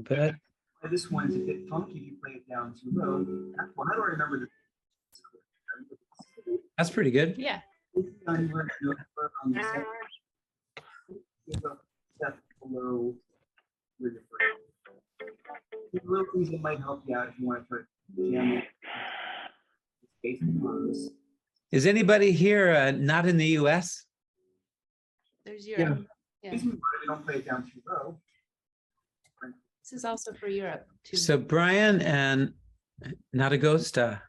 bit. This one's a bit funky if you play it down too low. Well, how do I remember this? That's pretty good. Yeah. On the second, give a step below where you're playing. Little things that might help you out if you want to try to jam it. Basic ones. Is anybody here not in the US? There's Europe. Yeah. You don't play it down too low. This is also for Europe too. So Brian and Nadagosta.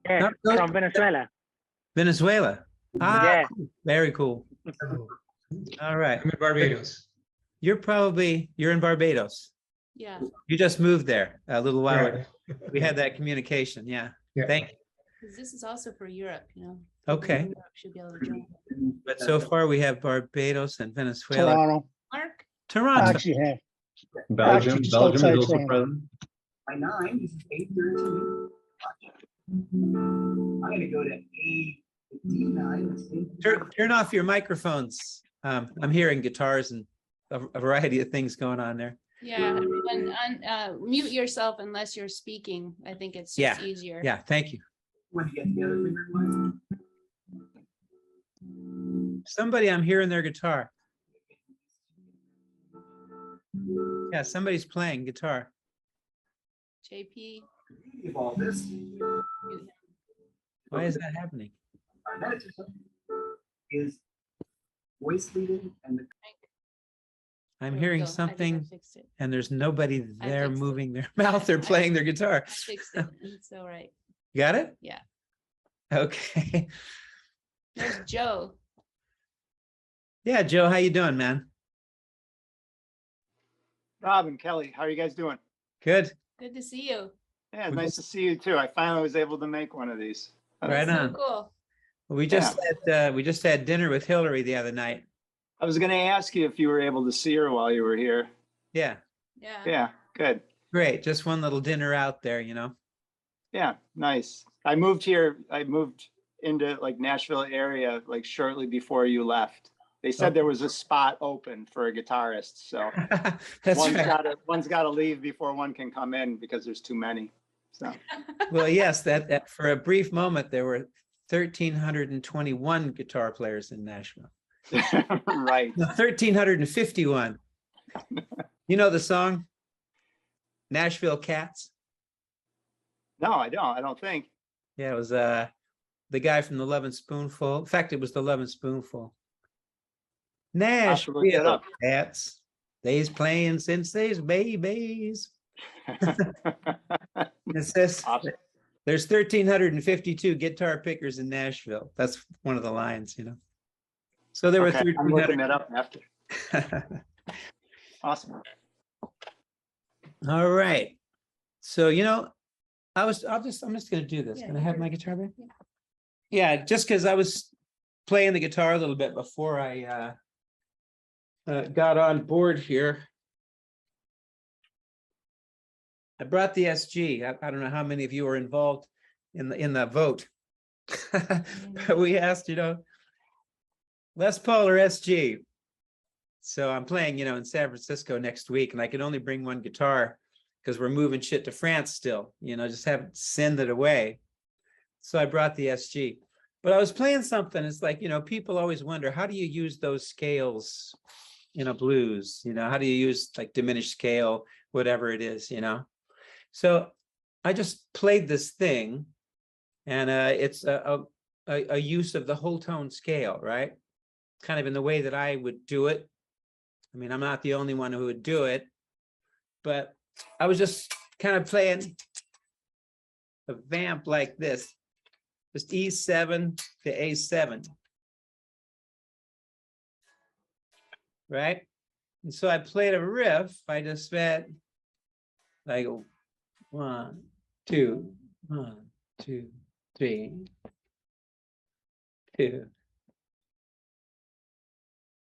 Yeah, Not from Venezuela. Venezuela. Ah, Yeah. cool. Very cool. All right. I'm in Barbados. You're in Barbados. Yeah. You just moved there a little while ago. Right. We had that communication. Yeah. Yeah. Thank you. 'Cause this is also for Europe, you know. Okay. Europe should be able to join. But so far we have Barbados and Venezuela. Toronto. Mark? Toronto. Actually, yeah. Belgium. Actually, just Belgium outside is also Toronto. present. By 9, this is 8:13. I'm going to go to 8:59. Turn off your microphones. I'm hearing guitars and a variety of things going on there. Yeah, everyone, mute yourself unless you're speaking. I think it's just easier. Yeah, thank you. When you get together, finger line. Somebody, I'm hearing their guitar. Yeah, somebody's playing guitar. JP. Of all this, Why is that happening? is voice leading and the I'm There we hearing go. I think I something fixed it. and there's nobody there fixed it. moving their mouth or playing their guitar. I fixed it. It's all right. Got it? Yeah. Okay. There's Joe. Yeah, Joe, how you doing, man? Robben, Kelly, how are you guys doing? Good. Good to see you. Yeah, it's nice to see you too. I finally was able to make one of these. Right So on. cool. We just had dinner with Hillary the other night. I was going to ask you if you were able to see her while you were here. Yeah, Yeah. Yeah, good. great. Just one little dinner out there, you know. Yeah, nice. I moved here. I moved into like Nashville area like shortly before you left. They said there was a spot open for a guitarist, so That's one's right. got to leave before one can come in because there's too many. So Well, yes, that for a brief moment there were 1,321 guitar players in Nashville. right. No, 1,351. You know the song Nashville Cats? No, I don't. I don't think. Yeah, it was the guy from the Lovin' Spoonful. In fact, it was the Lovin' Spoonful. have to look that Nashville up. Cats. They's playing since they's babies. It says Awesome. there's 1,352 guitar pickers in Nashville. That's one of the lines, you know. So there were Okay, I'm looking 1,300. that up after. Awesome. All right. So, you know, I'm just going to do this. Yeah, Can I have sure. my guitar back? Yeah. Yeah, just because I was playing the guitar a little bit before I got on board here. I brought the SG. I don't know how many of you were involved in the vote. But we asked, you know, Les Paul or SG. So I'm playing, you know, in San Francisco next week, and I can only bring one guitar because we're moving shit to France still, you know, just haven't send it away. So I brought the SG. But I was playing something. It's like, you know, people always wonder, how do you use those scales in a blues? You know, how do you use like diminished scale, whatever it is, you know? So I just played this thing, and it's a use of the whole tone scale, right? Kind of in the way that I would do it. I mean, I'm not the only one who would do it, but I was just kind of playing a vamp like this, just E7 to A7, right? And so I played a riff. I just went like 1, 2, 1, 2, 3, 2.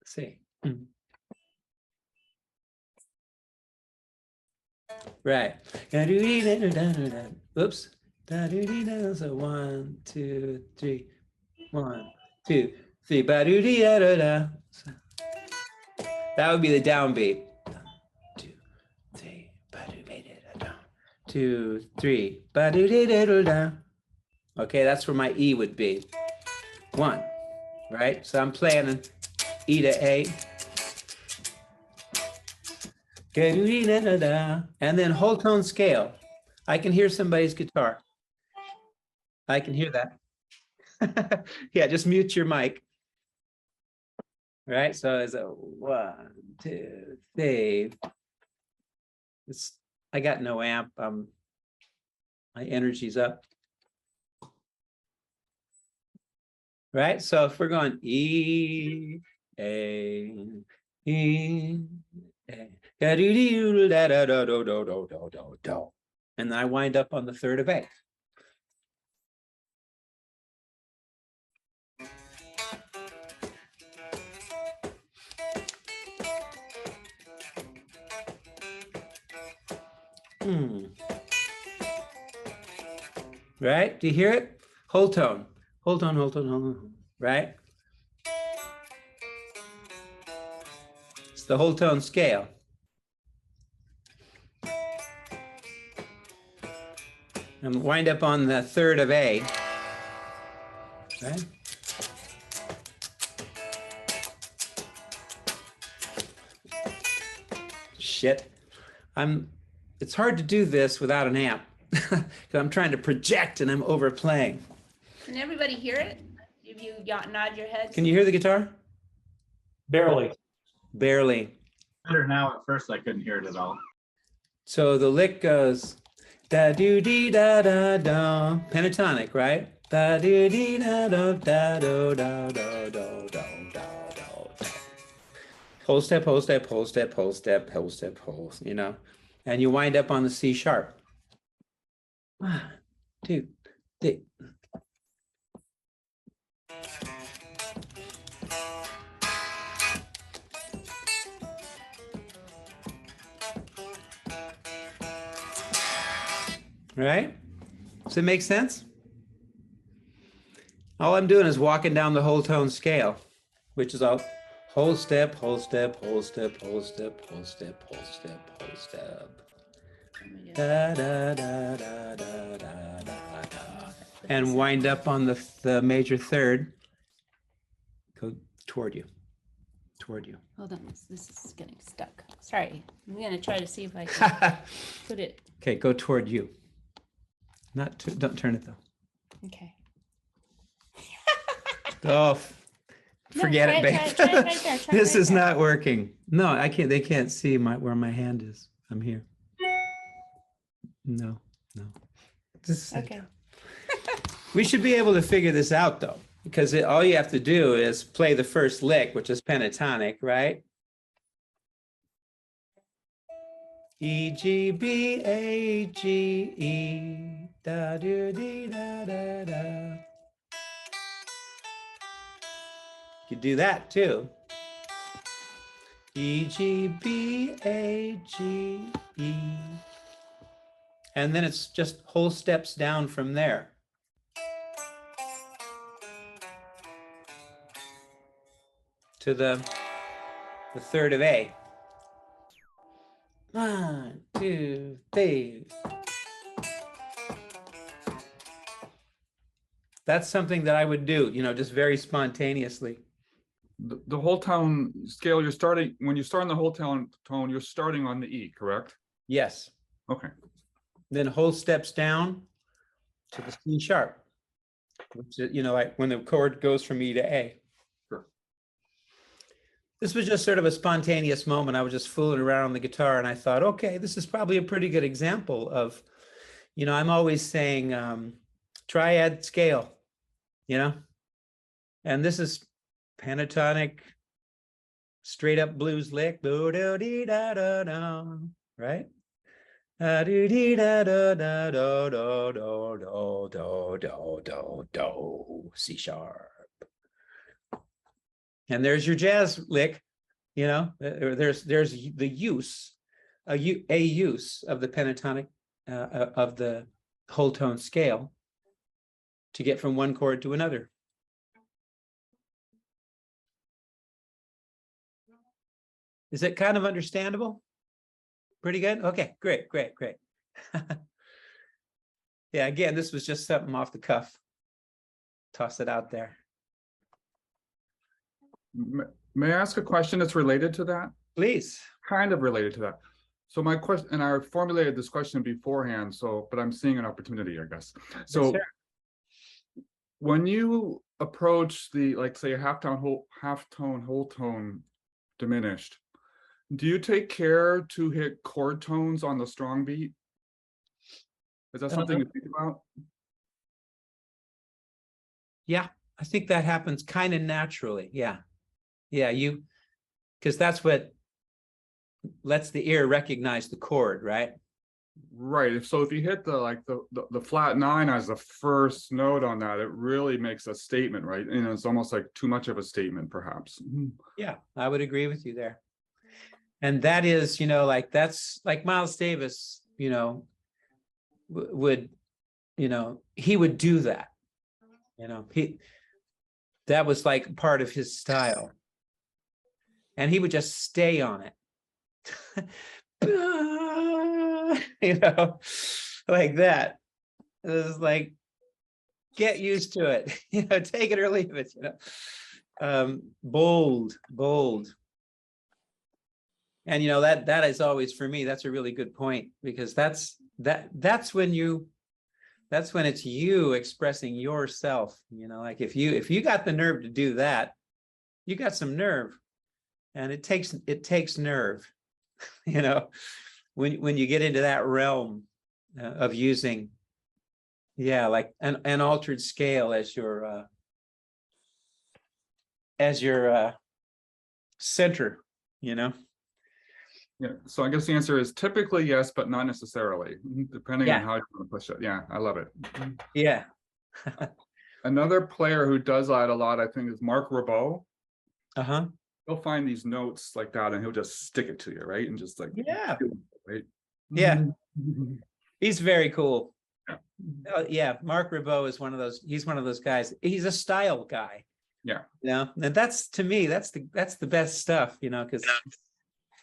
See. Right. Oops. So 1, 2, 3. 1, 2, 3. That would be the downbeat. 1, 2, 3. 2, 3. Ba-do-do-do-do-da. Okay, that's where my E would be. 1, right? So I'm playing an E to A. And then whole tone scale. I can hear somebody's guitar. I can hear that. Yeah, just mute your mic. Right, so it's a 1, 2, 3. I got no amp. My energy's up. Right, so if we're going E, A, E, A, da do do da da do do do do do do do, and then I wind up on the third of A. Right? Do you hear it? Whole tone. Hold on, hold on, hold on. Right? It's the whole tone scale. And wind up on the third of A. Right? Shit. It's hard to do this without an amp. Because I'm trying to project and I'm overplaying. Can everybody hear it? If you nod your head. Can you hear the guitar? Barely. Barely. Better now. At first, I couldn't hear it at all. So the lick goes da do dee da da da, pentatonic, right? Da do dee da da da do da da da da da da. Whole step, whole step, whole step, whole step, whole step, whole. You know, and you wind up on the C sharp. 1, 2, 3. Right? Does it make sense? All I'm doing is walking down the whole tone scale, which is all whole step, whole step, whole step, whole step, whole step, whole step, whole step. Da, da, da, da, da, da, da, da. And wind up on the major third. Go toward you. Toward you. Hold on, this is getting stuck. Sorry, I'm gonna try to see if I can put it. Okay, go toward you. Don't turn it though. Okay. Oh, forget it, babe. Try it right there. Try This right is there. not working. No, I can't. They can't see where my hand is. I'm here. No. Just Okay. we should be able to figure this out though, because all you have to do is play the first lick, which is pentatonic, right? E, G, B, A, G, E, da, do, dee, da, da, da. You could do that too. E, G, B, A, G, E. And then it's just whole steps down from there. To the third of A. 1, 2, 3. That's something that I would do, just very spontaneously. The whole tone scale, you're starting, when you start on the whole tone, you're starting on the E, correct? Yes. Okay. Then whole steps down to the C sharp, which is, like when the chord goes from E to A. Sure. This was just sort of a spontaneous moment. I was just fooling around on the guitar and I thought, okay, this is probably a pretty good example of, I'm always saying triad scale, and this is pentatonic, straight up blues lick, do do dee da da da, right? Do dee da da da do do do do do do do do, C sharp. And there's your jazz lick, there's the use, a use of the pentatonic of the whole tone scale to get from one chord to another. Is it kind of understandable? Pretty good? Okay, great. Yeah, again, this was just something off the cuff. Toss it out there. May I ask a question that's related to that? Please. Kind of related to that. So my question, and I formulated this question beforehand, so, but I'm seeing an opportunity, I guess. So sir. when you approach the, like, say, half tone, whole tone diminished, do you take care to hit chord tones on the strong beat? Is that something you think about? Yeah, I think that happens kind of naturally. Yeah. Yeah, because that's what lets the ear recognize the chord, right? Right. If you hit the flat 9 as the first note on that, it really makes a statement, right? And it's almost like too much of a statement, perhaps. Yeah, I would agree with you there. And that is, like that's like Miles Davis, would, he would do that. That was like part of his style. And he would just stay on it. Like that. It was like, get used to it, take it or leave it, bold. And that is always, for me, that's a really good point, because that's when it's you expressing yourself, like if you got the nerve to do that, you got some nerve. And it takes nerve, when you get into that realm of using, like an altered scale as your center, Yeah. So I guess the answer is typically yes, but not necessarily, depending on how you want to push it. Yeah, I love it. Yeah. Another player who does that a lot, I think, is Mark Ribot. Uh-huh. He'll find these notes like that and he'll just stick it to you, right? And just like, Yeah. Right? Yeah. He's very cool. Yeah. Mark Ribot is he's one of those guys. He's a style guy. Yeah. And that's, to me, that's the best stuff, because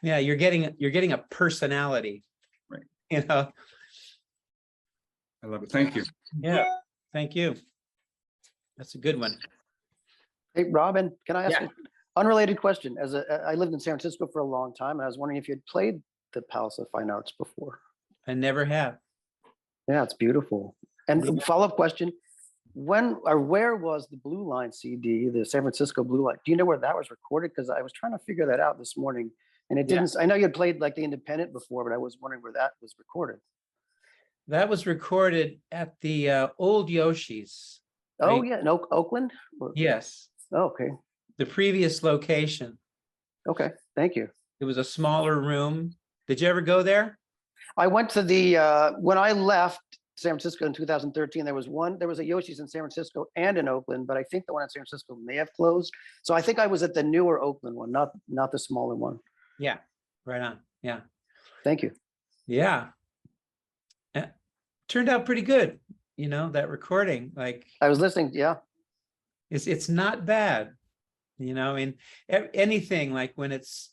you're getting a personality. Right. I love it. Thank you. Yeah. Thank you. That's a good one. Hey, Robin, can I ask Yeah. an unrelated question? I lived in San Francisco for a long time, and I was wondering if you had played the Palace of Fine Arts before. I never have. Yeah, it's beautiful. And follow-up question, when or where was the Blue Line CD, the San Francisco Blue Line? Do you know where that was recorded? Because I was trying to figure that out this morning, and it didn't. I know you had played like the Independent before, but I was wondering where that was recorded. That was recorded at the old Yoshi's. Oh, right? yeah, in Oakland? Yes. Oh, okay. The previous location. Okay, thank you. It was a smaller room. Did you ever go there? I went to the, when I left San Francisco in 2013, there was a Yoshi's in San Francisco and in Oakland, but I think the one in San Francisco may have closed. So I think I was at the newer Oakland one, not the smaller one. Yeah, right on. Yeah. Thank you. Yeah. Turned out pretty good, that recording. Like, I was listening, yeah. it's not bad, anything like when it's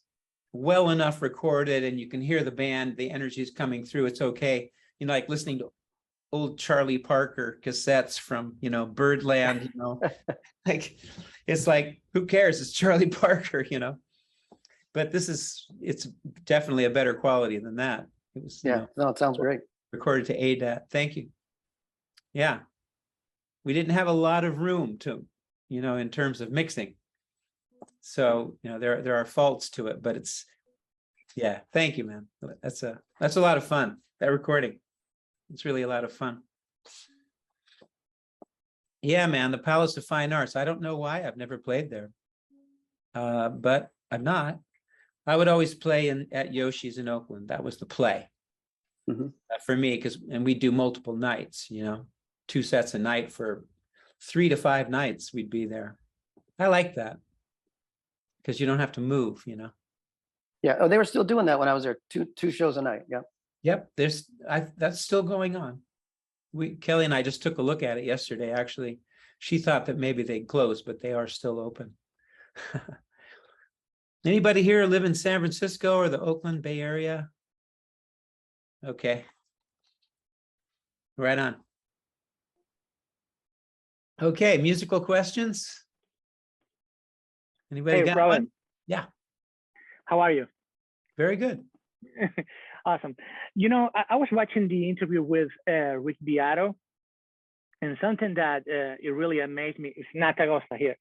well enough recorded and you can hear the band, the energy is coming through, it's okay. Like listening to old Charlie Parker cassettes from, Birdland, like, it's like, who cares? It's Charlie Parker, but it's definitely a better quality than that. It was, Yeah, no, it sounds great. recorded to ADAT. Thank you. Yeah. We didn't have a lot of room to, in terms of mixing. So, there are faults to it, but yeah, thank you, man. That's a lot of fun, that recording. It's really a lot of fun. Yeah, man, the Palace of Fine Arts. I don't know why I've never played there. But I'm not. I would always play at Yoshi's in Oakland. That was the play. For me, and we do multiple nights, 2 sets a night for 3 to 5 nights. We'd be there. I like that because you don't have to move, Yeah. Oh, they were still doing that when I was there. Two shows a night. Yeah. Yep. That's still going on. Kelly and I just took a look at it yesterday. Actually, she thought that maybe they'd close, but they are still open. Anybody here live in San Francisco or the Oakland Bay Area? Okay. Right on. Okay, musical questions? Anybody Hey, got Robben. one? Yeah, How are you? very good. Awesome. You know, I was watching the interview with Rick Beato, and something that it really amazed me is Nata Gosta here.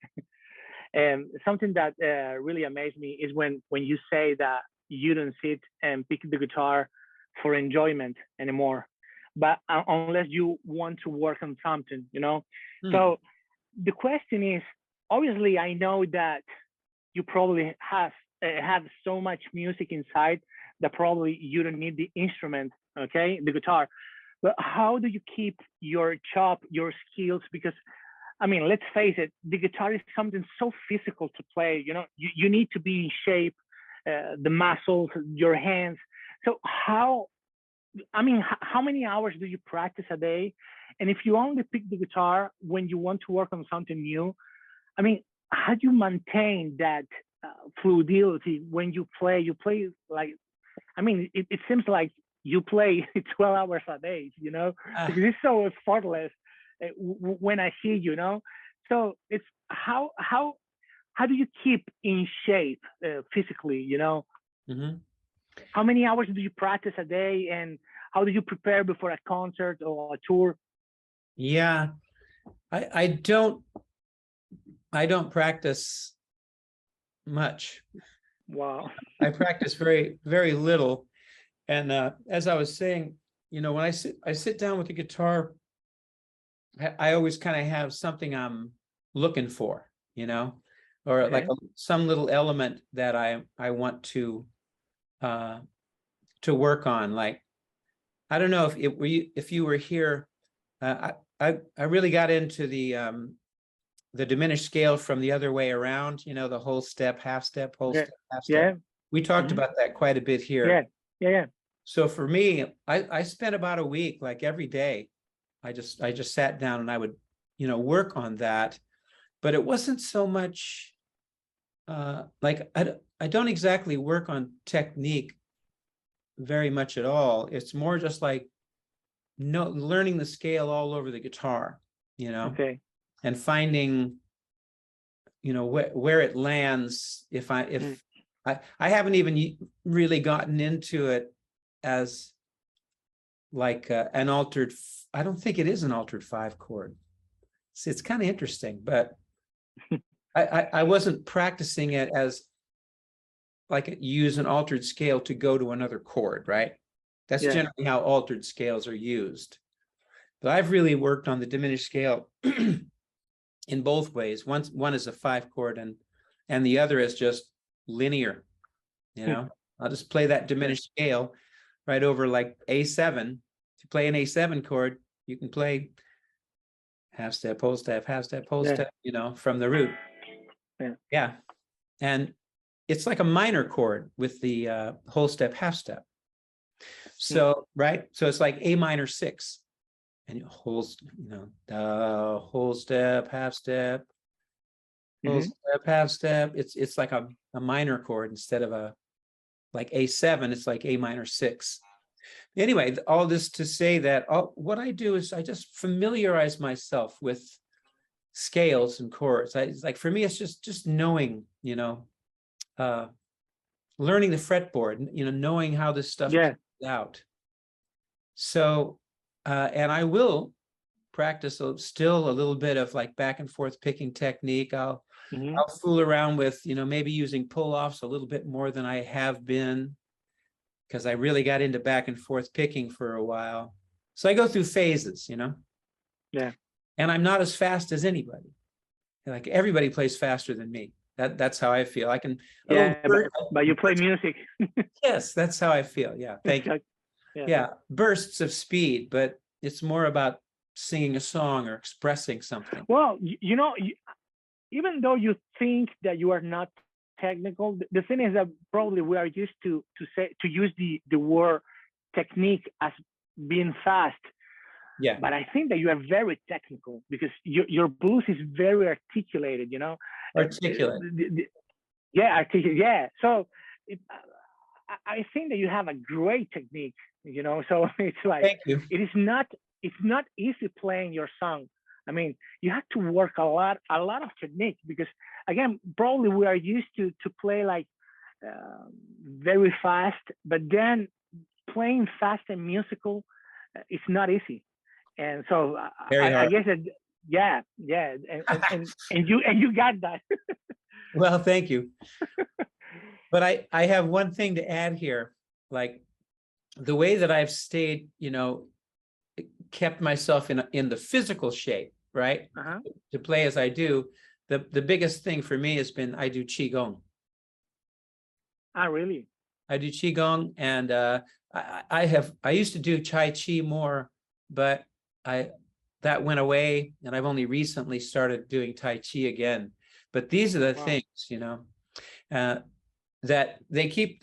And something that really amazed me is when you say that you don't sit and pick the guitar for enjoyment anymore, but unless you want to work on something, you know. So the question is, obviously, I know that you probably have so much music inside that probably you don't need the instrument, okay, the guitar. But how do you keep your your skills? Because I mean, let's face it, the guitar is something so physical to play. You know, you need to be in shape, the muscles, your hands. So how many hours do you practice a day? And if you only pick the guitar when you want to work on something new, I mean, how do you maintain that fluidity when you play? You play like, I mean, it seems like you play 12 hours a day, you know, because it's so effortless when I see you know. So it's how do you keep in shape physically, you know? How many hours do you practice a day, and how do you prepare before a concert or a tour? Yeah, I don't practice much. Wow. I practice very, very little. And as I was saying, you know, when I sit down with the guitar, I always kind of have something I'm looking for, you know, or Okay. like some little element that I want to work on. Like, I don't know if you were here, I really got into the diminished scale from the other way around, you know, the whole step, half step, whole step, half step. We talked about that quite a bit here. Yeah. So for me, I spent about a week, like every day, I just sat down and I would, you know, work on that. But it wasn't so much like I don't exactly work on technique very much at all. It's more just like learning the scale all over the guitar, you know. Okay. And finding, you know, where it lands. If I haven't even really gotten into it as like an altered, I don't think it is an altered 5 chord. It's kind of interesting, but I wasn't practicing it as like use an altered scale to go to another chord, right? That's generally how altered scales are used. But I've really worked on the diminished scale in both ways. One is a 5 chord and the other is just linear, you know. I'll just play that diminished scale right over like A7. If you play an A7 chord, you can play half step, whole step, half step, whole step, you know, from the root. Yeah. And it's like a minor chord with the whole step, half step. So, right. So it's like A minor 6. And whole, you know, whole step, half step, whole step, half step. It's like a minor chord instead of a like A7. It's like A minor 6. Anyway, all this to say that what I do is I just familiarize myself with scales and chords. It's like for me, it's just knowing, you know, learning the fretboard, you know, knowing how this stuff is out. So. And I will practice still a little bit of like back and forth picking technique. I'll fool around with, you know, maybe using pull-offs a little bit more than I have been, because I really got into back and forth picking for a while. So I go through phases, you know. Yeah. And I'm not as fast as anybody. Like everybody plays faster than me. That's how I feel. I can. But you play music. Yes, that's how I feel. Yeah. Thank you. Yeah, bursts of speed, but it's more about singing a song or expressing something. Well, you know, even though you think that you are not technical, the thing is that probably we are used to use the word technique as being fast. Yeah. But I think that you are very technical because your blues is very articulated, you know. Articulate. Articulate. Yeah. So I think that you have a great technique, you know. So it's like, thank you. It's not easy playing your song I mean, you have to work a lot of technique, because again, probably we are used to play like very fast, but then playing fast and musical, it's not easy. And so I guess that, yeah, and you got that. Well, thank you. But I have one thing to add here, like the way that I've stayed, you know, kept myself in the physical shape, right? To play as I do. The biggest thing for me has been I do Qigong. Ah, really? I do Qigong, and I used to do Tai Chi more, but that went away, and I've only recently started doing Tai Chi again. But these are the things, you know, that they keep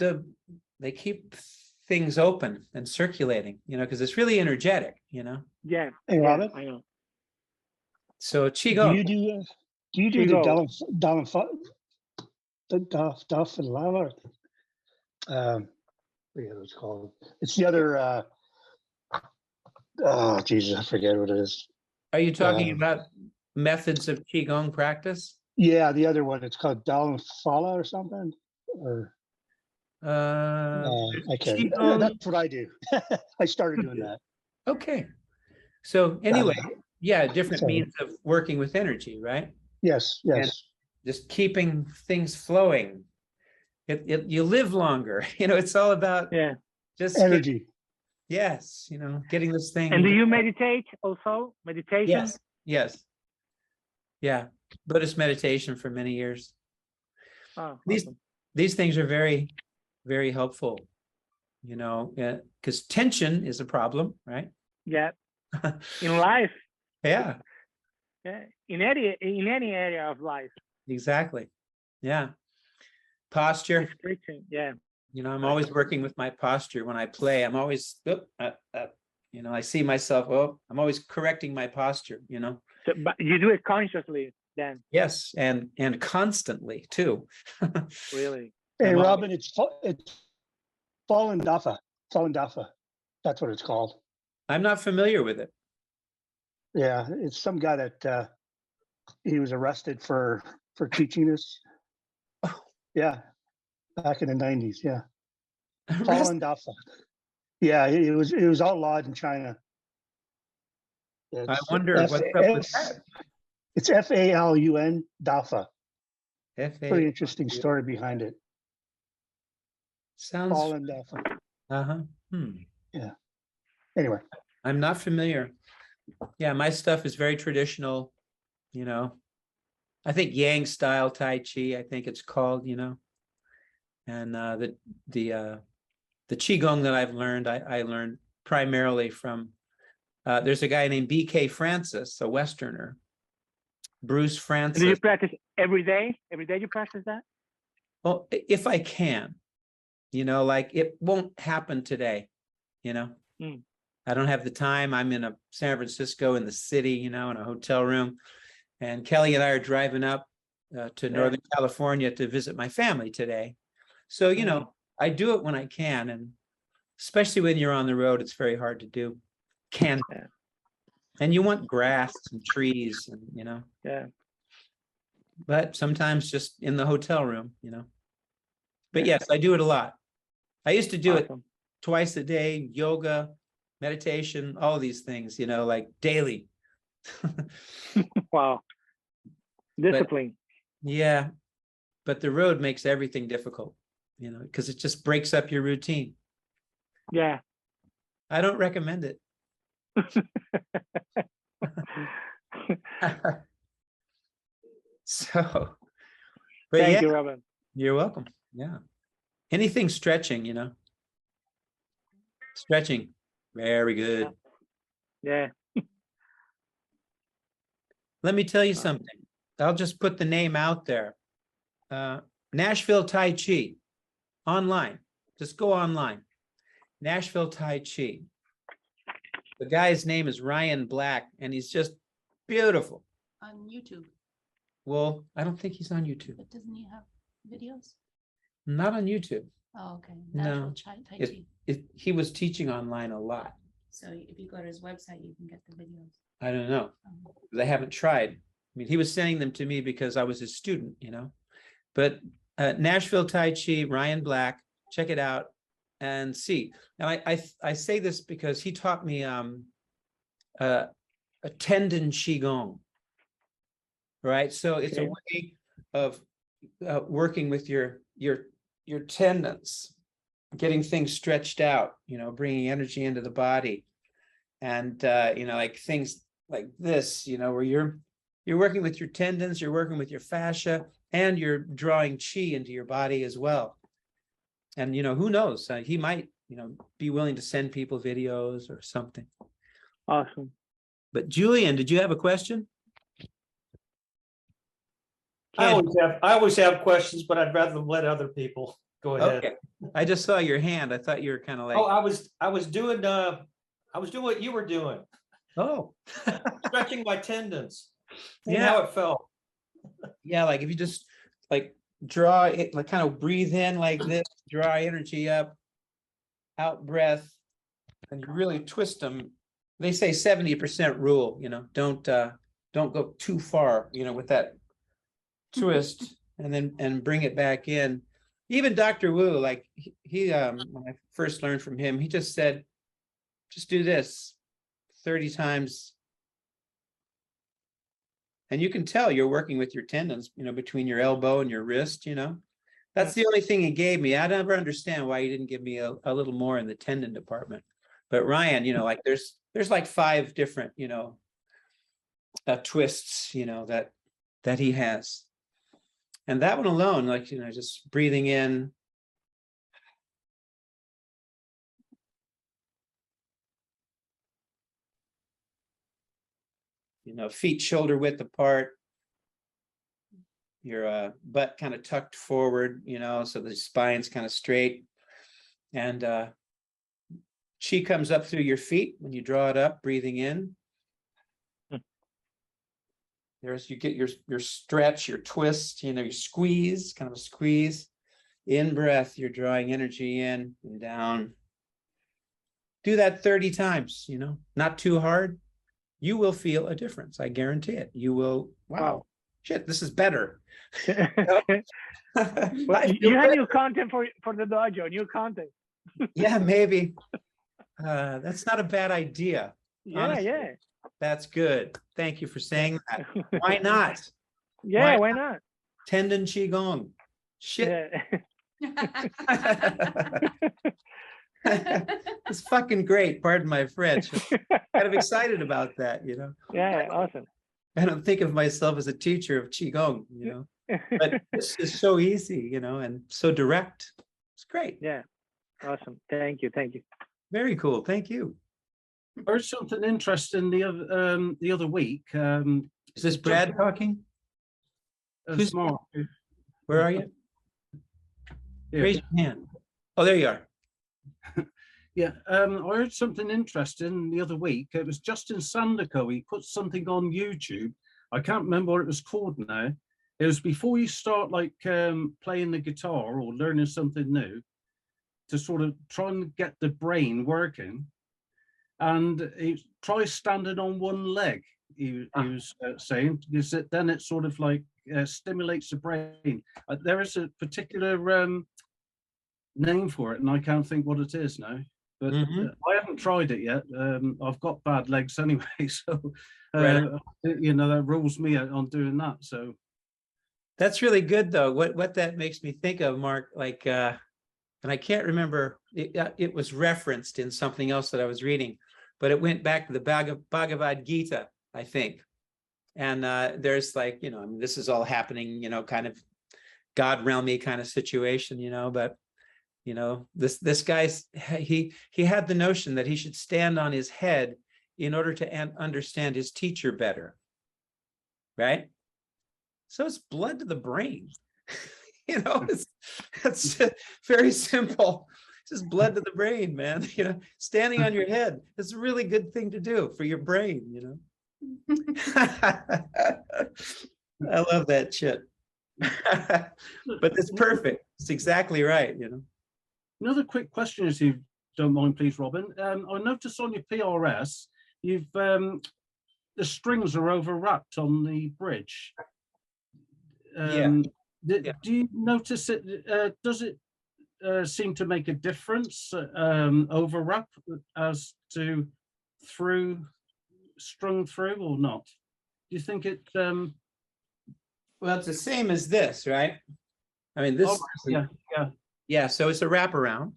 things open and circulating, you know, because it's really energetic, you know. Yeah. Hey, Robin, I know. So Qigong. Do you do the Dalafalava? I forget what it's called. It's the other. Oh Jesus, I forget what it is. Are you talking about methods of Qigong practice? Yeah, the other one. It's called Dalafala or something. Or I can't. That's what I do. I started doing that. Okay. So anyway, yeah, different means of working with energy, right? Yes, yes. And just keeping things flowing. You live longer. You know, it's all about just energy. Yes, you know, getting this thing. And do you meditate also? Meditation? Yes, yes. Yeah, Buddhist meditation for many years. Oh, these things are very, very helpful, you know, because tension is a problem, right? Yeah. In life. Yeah. Yeah. In any area of life. Exactly. Yeah. Posture. Yeah. You know, I'm always working with my posture when I play. I'm always, you know, I see myself, I'm always correcting my posture, you know. So, but you do it consciously then? Yes, and constantly too. Really? Hey, Robin, it's Fallen Dafa. Fallen Dafa. That's what it's called. I'm not familiar with it. Yeah, it's some guy that he was arrested for teaching this. Yeah, back in the 90s. Yeah, Fallen Dafa. Yeah, it was outlawed in China. I wonder what's up with that. It's Falun Dafa. Pretty interesting F-A-L-U-N. story behind it. Sounds. Falun Dafa. Yeah. Anyway, I'm not familiar. Yeah, my stuff is very traditional, you know. I think Yang style Tai Chi, I think it's called, you know. And the Qigong that I've learned, I learned primarily from there's a guy named B.K. Francis, a Westerner. Bruce Francis. Do you practice every day? Every day you practice that? Well, if I can, you know, like it won't happen today, you know. I don't have the time. I'm in San Francisco in the city, you know, in a hotel room. And Kelly and I are driving up to Northern California to visit my family today. So, you know, I do it when I can. And especially when you're on the road, it's very hard to do. And you want grass and trees and, you know. Yeah. But sometimes just in the hotel room, you know. But yes, I do it a lot. I used to do it twice a day, yoga, meditation, all of these things, you know, like daily. Wow. Discipline. Yeah. But the road makes everything difficult, you know, because it just breaks up your routine. Yeah. I don't recommend it. So, but Thank you, Robin. You're welcome. Yeah. Anything stretching, you know. Stretching. Very good. Yeah. Let me tell you something. I'll just put the name out there. Nashville Tai Chi online. Just go online. Nashville Tai Chi. The guy's name is Ryan Black, and he's just beautiful. On YouTube. Well, I don't think he's on YouTube. But doesn't he have videos? Not on YouTube. Oh, okay. No. Natural Tai Chi. He was teaching online a lot. So if you go to his website, you can get the videos. I don't know. I haven't tried. I mean, he was sending them to me because I was his student, you know. But Nashville Tai Chi, Ryan Black, check it out and see. Now, I say this because he taught me a tendon Qigong, right? So it's a way of working with your tendons, getting things stretched out, you know, bringing energy into the body. And, you know, like things like this, you know, where you're working with your tendons, you're working with your fascia, and you're drawing chi into your body as well. And, you know, who knows, he might, you know, be willing to send people videos or something. Awesome. But Julian, did you have a question? I always have questions, but I'd rather let other people go ahead. Okay. I just saw your hand. I thought you were kind of like, Oh, I was doing what you were doing, oh, stretching my tendons. See Yeah. how it felt. yeah, like if you just like draw it, like kind of breathe in like this, draw energy up, out breath, and you really twist them. They say 70% rule, you know, don't go too far, you know, with that twist, and bring it back in. Even Dr. Wu, like he when I first learned from him, he just said, just do this 30 times. And you can tell you're working with your tendons, you know, between your elbow and your wrist, you know. That's the only thing he gave me. I never understand why he didn't give me a little more in the tendon department. But Ryan, you know, like there's like 5 different, you know, twists, you know, that he has. And that one alone, like, you know, just breathing in. You know, feet shoulder width apart. Your butt kind of tucked forward, you know, so the spine's kind of straight. And chi comes up through your feet when you draw it up, breathing in. There's, you get your stretch, your twist, you know, your squeeze, kind of a squeeze. In breath, you're drawing energy in and down. Do that 30 times, you know, not too hard. You will feel a difference. I guarantee it. You will, wow, shit, this is better. Well, you have new content for the dojo, new content. Yeah, maybe. That's not a bad idea. Yeah, Honestly. yeah. That's good. Thank you for saying that. Why not? Yeah, why not? Tendon Qigong. Shit. Yeah. It's fucking great. Pardon my French. I'm kind of excited about that, you know. Yeah, awesome. I don't think of myself as a teacher of Qigong, you know, but this is so easy, you know, and so direct. It's great. Yeah, awesome. Thank you. Thank you. Very cool. Thank you. I heard something interesting the other week. Is this Brad talking? Who's Mark? Where are you? Yeah. Raise your hand. Oh, there you are. Yeah, I heard something interesting the other week. It was Justin Sandico. He put something on YouTube. I can't remember what it was called now. It was before you start like playing the guitar or learning something new, to sort of try and get the brain working. And he tries standing on one leg. He was saying, because then it sort of like stimulates the brain. There is a particular name for it, and I can't think what it is now. But I haven't tried it yet. I've got bad legs anyway, so you know, that rules me out on doing that. So that's really good, though. What that makes me think of, Mark, like, and I can't remember. It was referenced in something else that I was reading, but it went back to the Bhagavad Gita, I think. And there's like, you know, I mean, this is all happening, you know, kind of God realmy kind of situation, you know, but you know, this guy's he had the notion that he should stand on his head in order to understand his teacher better, right? So it's blood to the brain. You know, it's very simple. It's just blood to the brain, man. You know, standing on your head is a really good thing to do for your brain, you know. I love that shit. But it's perfect. It's exactly right, you know. another quick question is, don't mind, please, Robin. I noticed on your PRS, you've the strings are overwrapped on the bridge. Yeah. Do you notice it? Does it seem to make a difference, overwrap as to strung through or not? Do you think it? Well, it's the same as this, right? I mean, this. Oh, yeah, yeah, Yeah. So it's a wraparound,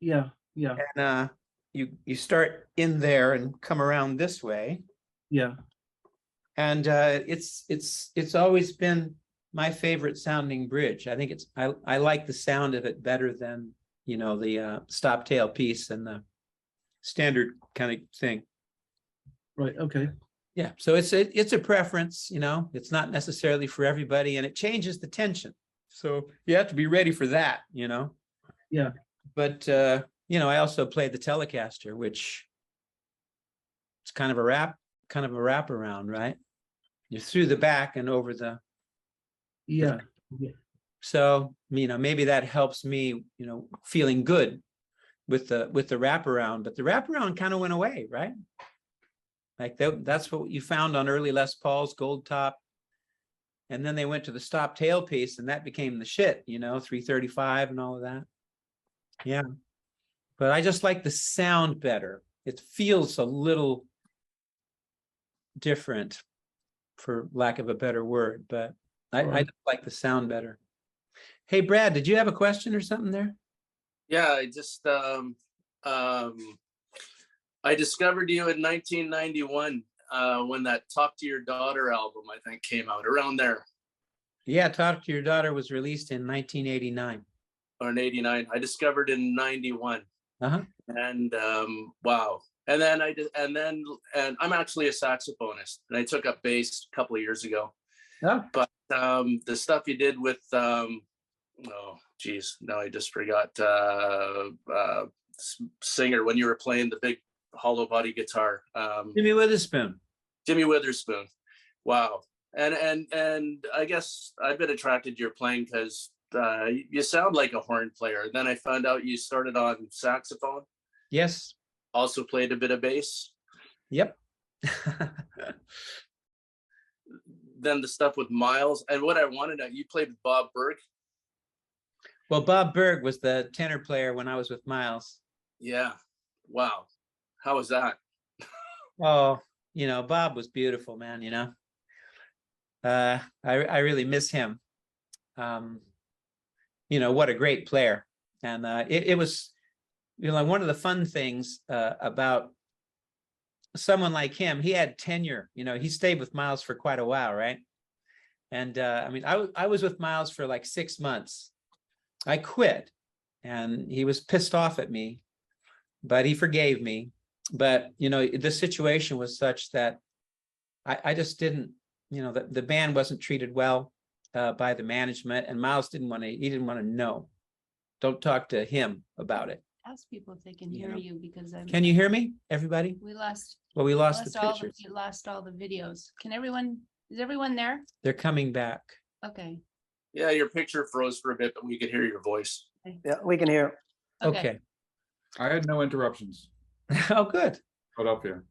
yeah, yeah, and you start in there and come around this way, yeah. and it's always been my favorite sounding bridge. I think I like the sound of it better than, you know, the stop tail piece and the standard kind of thing. Right. Okay. Yeah, so it's a preference, you know, it's not necessarily for everybody, and it changes the tension. So you have to be ready for that, you know. Yeah. But you know, I also played the Telecaster, which it's kind of a wraparound, right? You're through the back and over the. Yeah. Yeah. So, you know, maybe that helps me, you know, feeling good with the wraparound, but the wraparound kind of went away, right? Like that's what you found on early Les Paul's gold top. And then they went to the stop tail piece, and that became the shit, you know, 335 and all of that. Yeah. But I just like the sound better. It feels a little different, for lack of a better word, but I just like the sound better. Hey, Brad, did you have a question or something there? Yeah, I just I discovered you in 1991 when that Talk to Your Daughter album, I think, came out around there. Yeah, Talk to Your Daughter was released in 1989. Or in 89. I discovered in 91. Uh-huh. And wow. And then and I'm actually a saxophonist, and I took up bass a couple of years ago. Oh. But the stuff you did with oh geez, now I just forgot singer when you were playing the big hollow body guitar. Jimmy Witherspoon. Jimmy Witherspoon. Wow. And I guess I've been attracted to your playing because you sound like a horn player. Then I found out you started on saxophone. Yes. Also played a bit of bass. Yep. Then the stuff with Miles. And what I wanted to, you played with Bob Berg. Well, Bob Berg was the tenor player when I was with Miles. Yeah. Wow. How was that? Oh, you know, Bob was beautiful, man, you know. I really miss him. You know, what a great player. And it was, you know, one of the fun things about someone like him. He had tenure, you know, he stayed with Miles for quite a while, right? And I mean, I was with Miles for like 6 months. I quit, and he was pissed off at me, but he forgave me. But, you know, the situation was such that I just didn't, you know, the band wasn't treated well by the management, and Miles didn't want to know. Don't talk to him about it. Ask people if they can hear you, because Can you hear me, everybody? we lost We lost the pictures. you lost all the videos. Is everyone there? They're coming back. Okay. Yeah, your picture froze for a bit, but we could hear your voice. Yeah, we can hear. Okay. I had no interruptions. Oh, good. Put up here.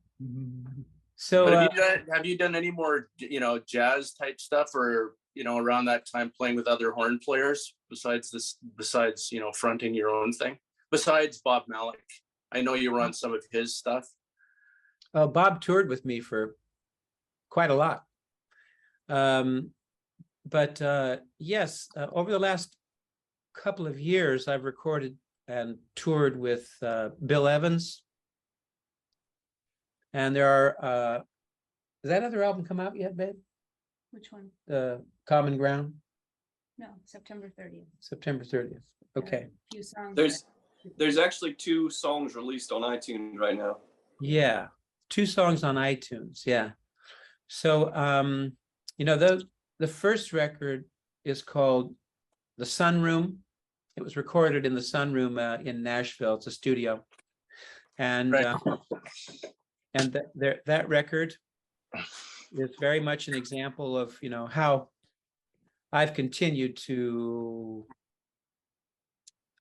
So But have you done any more, you know, jazz type stuff, or, you know, around that time playing with other horn players besides, you know, fronting your own thing? Besides Bob Malik, I know you were on some of his stuff. Bob toured with me for quite a lot. But yes, over the last couple of years, I've recorded and toured with Bill Evans. And there are, has that other album come out yet, babe? Which one? The Common Ground? No, September 30th. September 30th. Okay. A few songs. There's actually 2 songs released on iTunes right now. Yeah, 2 songs on iTunes. Yeah. So, you know, the first record is called The Sunroom. It was recorded in the Sunroom in Nashville. It's a studio. And Right. And that record is very much an example of, you know, how I've continued to.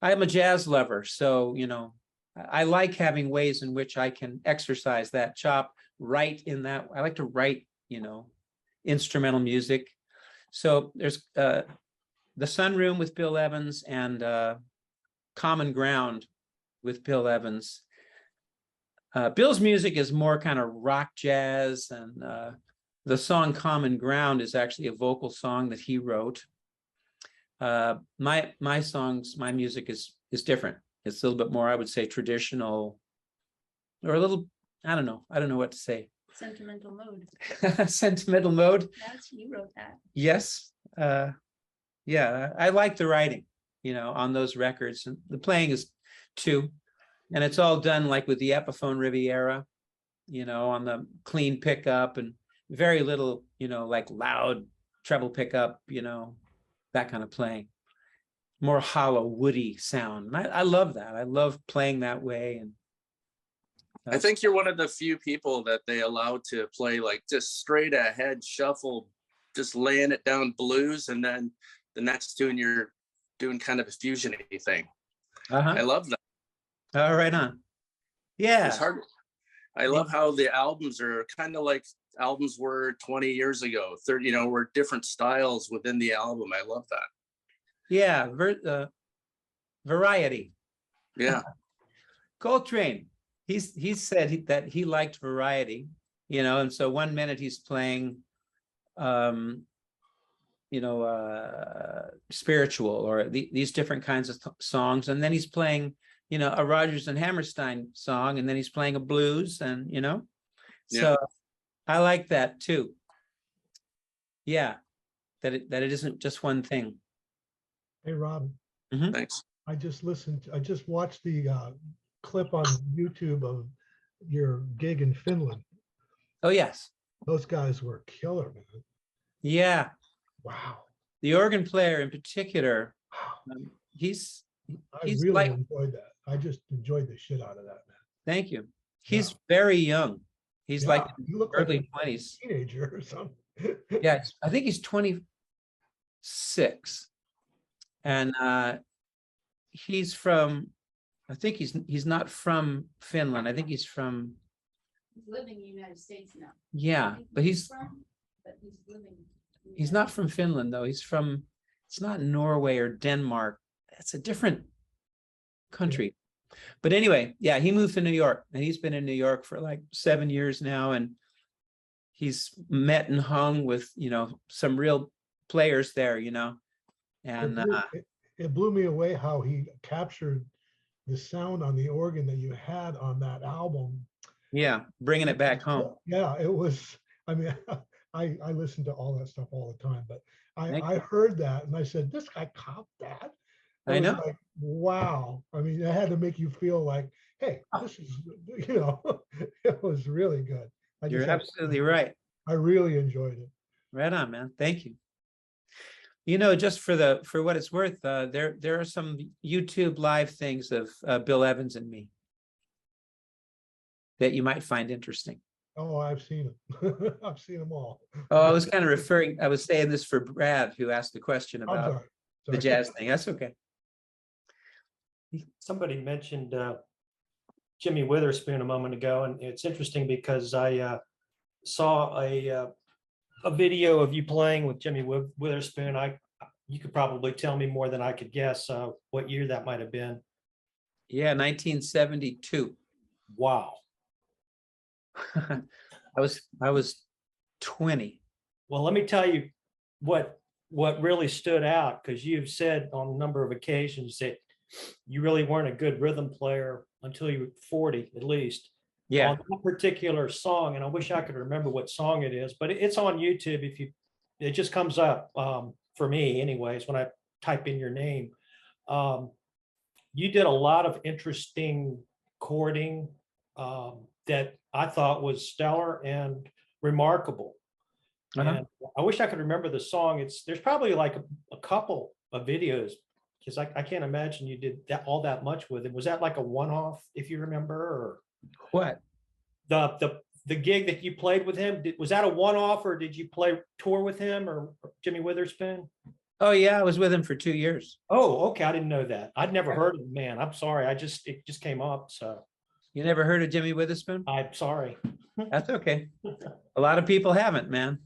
I'm a jazz lover, so, you know, I like having ways in which I can exercise that chop, write in that. I like to write, instrumental music. So there's the Sunroom with Bill Evans and Common Ground with Bill Evans. Bill's music is more kind of rock jazz, and the song Common Ground is actually a vocal song that he wrote. My music is different. It's a little bit more, I would say, traditional, or a little, I don't know what to say. Sentimental mode. Sentimental mode. You wrote that. Yes. Yeah, I like the writing, on those records, and the playing is too. And it's all done like with the Epiphone Riviera, on the clean pickup and very little, like loud treble pickup, that kind of playing. More hollow, woody sound. And I love that. I love playing that way. And I think you're one of the few people that they allow to play like just straight ahead shuffle, just laying it down blues, and then the next tune you're doing kind of a fusion-y thing. I love that. Oh, right on. Yeah. It's hard. I love how the albums are kind of like albums were 20 years ago, 30, were different styles within the album. I love that. Yeah. Variety. Yeah. Coltrane. He said that he liked variety, and so 1 minute he's playing, spiritual or these different kinds of songs, and then he's playing, a Rodgers and Hammerstein song, and then he's playing a blues, and so I like that too. Yeah, that it isn't just one thing. Hey, Rob. Thanks. I just watched the clip on YouTube of your gig in Finland. Oh, yes. Those guys were killer, man. Yeah. Wow. The organ player in particular, he's really like, enjoyed that. I just enjoyed the shit out of that, man. Thank you. He's very young. He's like you look early like 20s. a teenager or something. Yeah, I think he's 26. And he's from, I think he's not from Finland. I think he's from. He's living in the United States now. Yeah, but he's living. He's not from Finland though. He's from, it's not Norway or Denmark. It's a different country. But anyway, yeah, he moved to New York, and he's been in New York for like 7 years now, and he's met and hung with, some real players there, and it blew me away how he captured the sound on the organ that you had on that album. Yeah, bringing it back home. Yeah, it was, I mean, I listen to all that stuff all the time, but I heard that and I said, this guy copped that. I know. Like, wow. I mean, it had to make you feel like, hey, this is, it was really good. You're absolutely right. I really enjoyed it. Right on, man. Thank you. Just for what it's worth, there are some YouTube live things of Bill Evans and me that you might find interesting. Oh, I've seen them. I've seen them all. Oh, I was kind of I was saying this for Brad, who asked the question about the jazz thing. That's okay. Somebody mentioned Jimmy Witherspoon a moment ago, and it's interesting because I saw a video of you playing with Jimmy Witherspoon. You could probably tell me more than I could guess what year that might have been. Yeah, 1972. Wow. I was 20. Well, let me tell you what really stood out, because you've said on a number of occasions that you really weren't a good rhythm player until you were 40 at least. Yeah. On that particular song, and I wish I could remember what song it is, but it's on YouTube. It just comes up for me anyways when I type in your name. You did a lot of interesting chording that I thought was stellar and remarkable. And I wish I could remember the song. There's probably like a couple of videos, because I can't imagine you did all that much with it. Was that like a one-off, if you remember, or what? The gig that you played with him, was that a one-off, or did you tour with him or Jimmy Witherspoon? Oh yeah, I was with him for 2 years. Oh, okay. I didn't know that. I'd never heard of him, man. I'm sorry. It just came up. So You never heard of Jimmy Witherspoon? I'm sorry. That's okay. A lot of people haven't, man.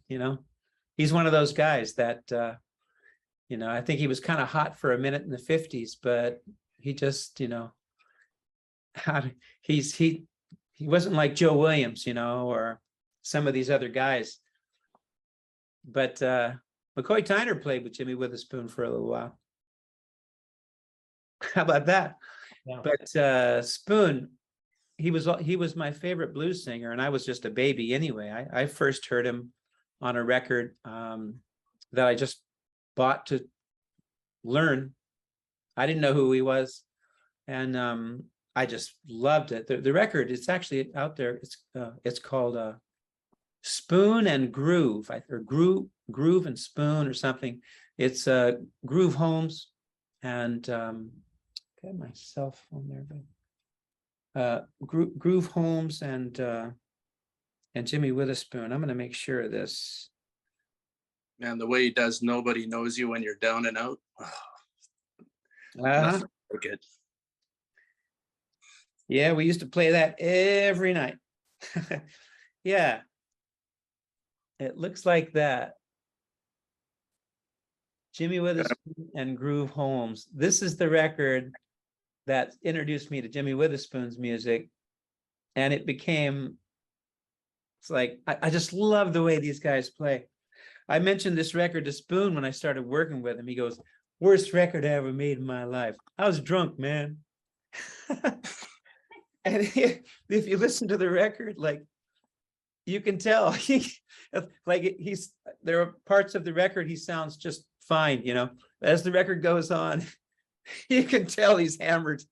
He's one of those guys that, I think he was kind of hot for a minute in the 50s, but he just, he wasn't like Joe Williams, or some of these other guys. But McCoy Tyner played with Jimmy Witherspoon for a little while. How about that? Yeah. But Spoon, he was my favorite blues singer, and I was just a baby anyway. I first heard him on a record that I just bought to learn. I didn't know who he was, and I just loved it. The record, it's actually out there. It's called Spoon and Groove, or Groove and Spoon or something. It's Groove Holmes and get my cell phone there, but Groove Holmes and Jimmy Witherspoon. I'm going to make sure of this. Man, the way he does "Nobody Knows You When You're Down and Out." Nothing like it. Yeah, we used to play that every night. Yeah. It looks like that. Jimmy Witherspoon and Groove Holmes. This is the record that introduced me to Jimmy Witherspoon's music. And it's like, I just love the way these guys play. I mentioned this record to Spoon when I started working with him. He goes, "Worst record I ever made in my life." I was drunk, man. And if you listen to the record, like, you can tell there are parts of the record he sounds just fine, as the record goes on, you can tell he's hammered,